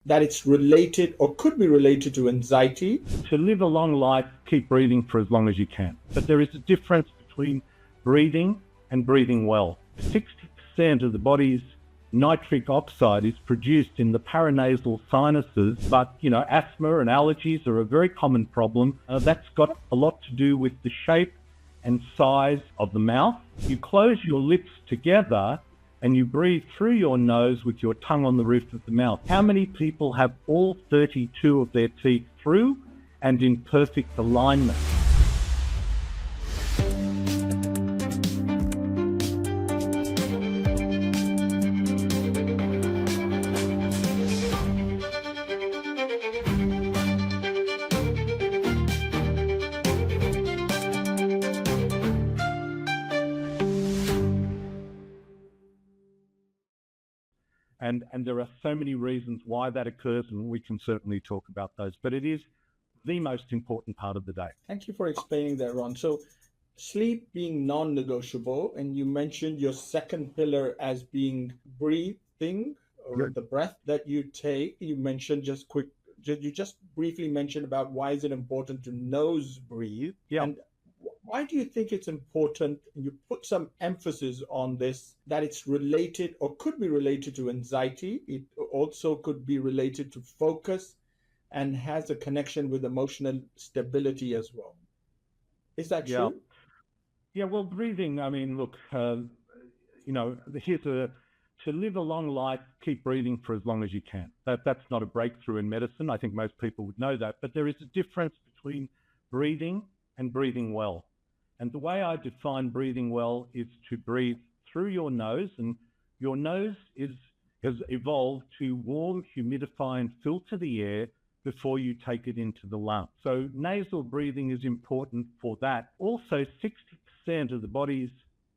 that it's related or could be related to anxiety. To live a long life, keep breathing for as long as you can. But there is a difference between breathing and breathing well. 60% of the body's nitric oxide is produced in the paranasal sinuses, but asthma and allergies are a very common problem. That's got a lot to do with the shape and size of the mouth. You close your lips together and you breathe through your nose with your tongue on the roof of the mouth. How many people have all 32 of their teeth through and in perfect alignment? And there are so many reasons why that occurs, and we can certainly talk about those, but it is the most important part of the day. Thank you for explaining that, Ron. So, sleep being non negotiable, and you mentioned your second pillar as being breathing, or Good. the breath that you take. You mentioned you just briefly mentioned about why is it important to nose breathe. Yeah. And why do you think it's important? You put some emphasis on this, that it's related or could be related to anxiety. It also could be related to focus and has a connection with emotional stability as well. Is that Yeah. true? Yeah, well, breathing, I mean, look, here's to live a long life, keep breathing for as long as you can. That's not a breakthrough in medicine. I think most people would know that. But there is a difference between breathing and breathing well. And the way I define breathing well is to breathe through your nose. And your nose has evolved to warm, humidify, and filter the air before you take it into the lungs. So nasal breathing is important for that. Also, 60% of the body's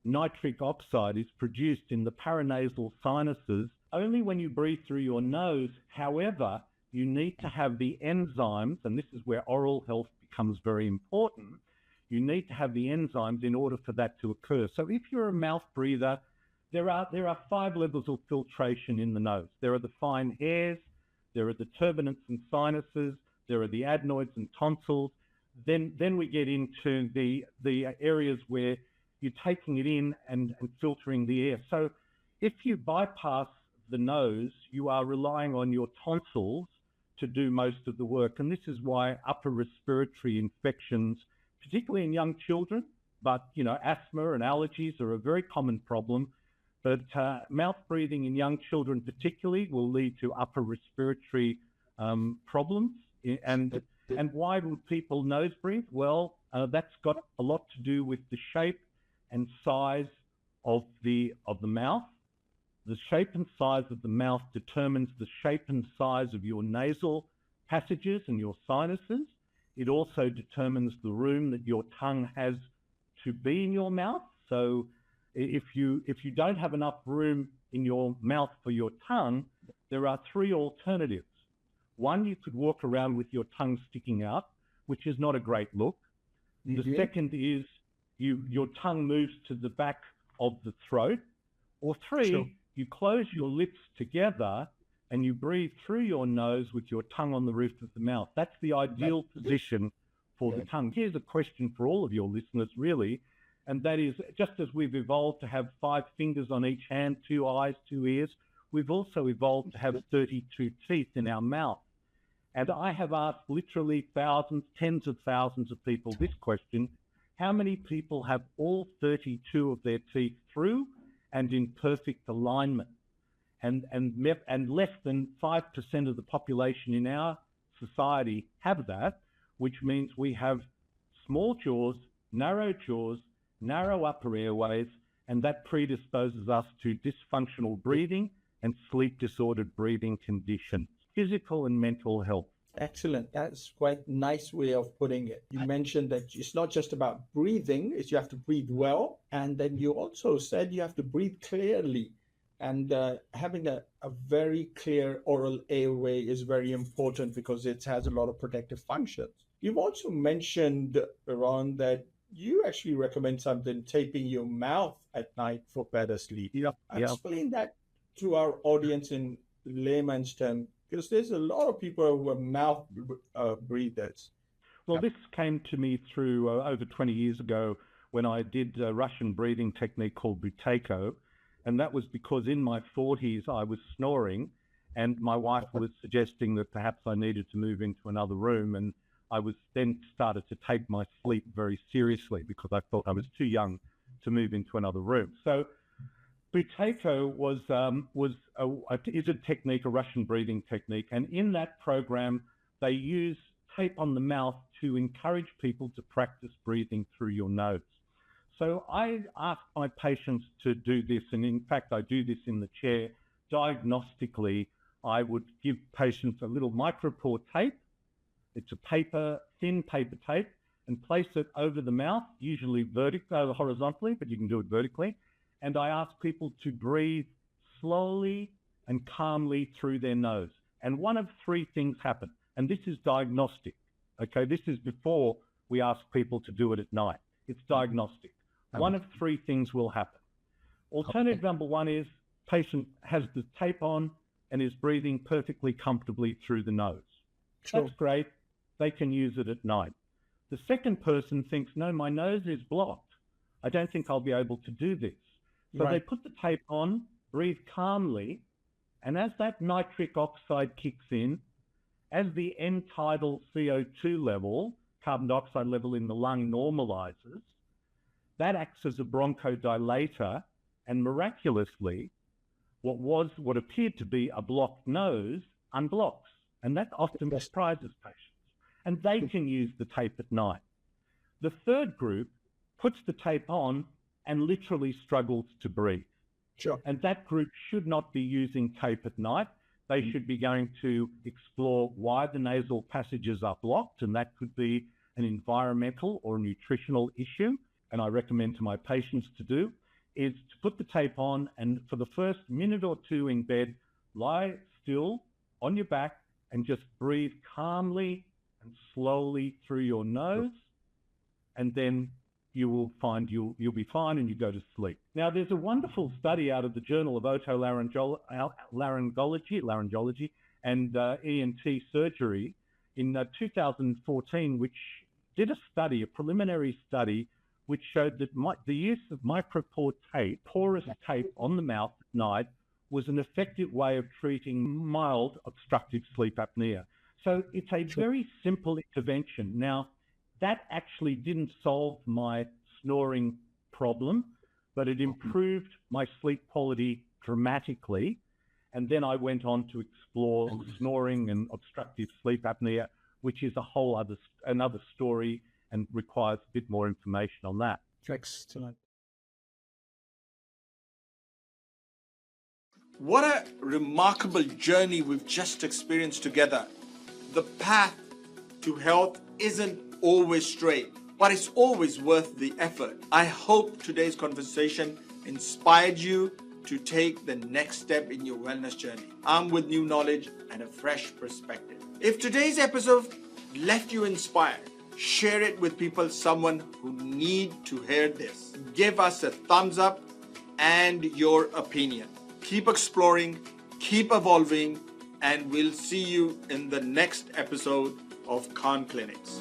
nitric oxide is produced in the paranasal sinuses only when you breathe through your nose. However, you need to have the enzymes, and this is where oral health becomes very important. You need to have the enzymes in order for that to occur. So if you're a mouth breather, there are 5 levels of filtration in the nose. There are the fine hairs, there are the turbinates and sinuses, there are the adenoids and tonsils. Then we get into the areas where you're taking it in and filtering the air. So if you bypass the nose, you are relying on your tonsils to do most of the work. And this is why upper respiratory infections, particularly in young children, but asthma and allergies are a very common problem. But mouth breathing in young children particularly will lead to upper respiratory problems. And why would people nose breathe? Well, that's got a lot to do with the shape and size of the mouth. The shape and size of the mouth determines the shape and size of your nasal passages and your sinuses. It also determines the room that your tongue has to be in your mouth. So if you don't have enough room in your mouth for your tongue, there are 3 alternatives. One, you could walk around with your tongue sticking out, which is not a great look. The second is your tongue moves to the back of the throat. Or 3, Sure. you close your lips together and you breathe through your nose with your tongue on the roof of the mouth. That's the ideal position for the tongue. Here's a question for all of your listeners, really, and that is, just as we've evolved to have 5 fingers on each hand, 2 eyes, 2 ears, we've also evolved to have 32 teeth in our mouth. And I have asked literally thousands, tens of thousands of people this question: how many people have all 32 of their teeth through and in perfect alignment? And less than 5% of the population in our society have that, which means we have small jaws, narrow upper airways, and that predisposes us to dysfunctional breathing and sleep disordered breathing conditions, physical and mental health. Excellent. That's quite a nice way of putting it. You mentioned that it's not just about breathing, it's you have to breathe well. And then you also said you have to breathe clearly. And having a very clear oral airway is very important because it has a lot of protective functions. You've also mentioned, Ron, that you actually recommend something, taping your mouth at night for better sleep. Yeah. Explain that to our audience in layman's term. Because there's a lot of people who are mouth breathers. Well, this came to me through over 20 years ago when I did a Russian breathing technique called Buteyko. And that was because in my 40s, I was snoring and my wife was suggesting that perhaps I needed to move into another room. And I was then started to take my sleep very seriously because I thought I was too young to move into another room. So Buteyko is a technique, a Russian breathing technique. And in that program, they use tape on the mouth to encourage people to practice breathing through your nose. So I ask my patients to do this, and in fact, I do this in the chair. Diagnostically, I would give patients a little micropore tape. It's a thin paper tape, and place it over the mouth, usually horizontally, but you can do it vertically. And I ask people to breathe slowly and calmly through their nose. And one of three things happen. And this is diagnostic, okay? This is before we ask people to do it at night. It's diagnostic. One of three things will happen. Alternative number one is patient has the tape on and is breathing perfectly comfortably through the nose. Sure. That's great. They can use it at night. The second person thinks, no, my nose is blocked. I don't think I'll be able to do this. So they put the tape on, breathe calmly, and as that nitric oxide kicks in, as the end-tidal CO2 level, carbon dioxide level in the lung normalizes, that acts as a bronchodilator, and miraculously, what appeared to be a blocked nose unblocks. And that often surprises patients. And they can use the tape at night. The third group puts the tape on and literally struggles to breathe. Sure. And that group should not be using tape at night. They should be going to explore why the nasal passages are blocked, and that could be an environmental or nutritional issue. And I recommend to my patients to do is to put the tape on, and for the first minute or two in bed, lie still on your back and just breathe calmly and slowly through your nose, and then you will find you'll be fine and you go to sleep. Now, there's a wonderful study out of the Journal of Otolaryngology and ENT Surgery in 2014, which did a preliminary study, which showed that the use of micropore tape, porous tape on the mouth at night, was an effective way of treating mild obstructive sleep apnea. So it's a very simple intervention. Now, that actually didn't solve my snoring problem, but it improved my sleep quality dramatically. And then I went on to explore snoring and obstructive sleep apnea, which is another story and requires a bit more information on that. Excellent. What a remarkable journey we've just experienced together. The path to health isn't always straight, but it's always worth the effort. I hope today's conversation inspired you to take the next step in your wellness journey, armed with new knowledge and a fresh perspective. If today's episode left you inspired, share it with someone who need to hear this. Give us a thumbs up and your opinion. Keep exploring, keep evolving, and we'll see you in the next episode of Klinics.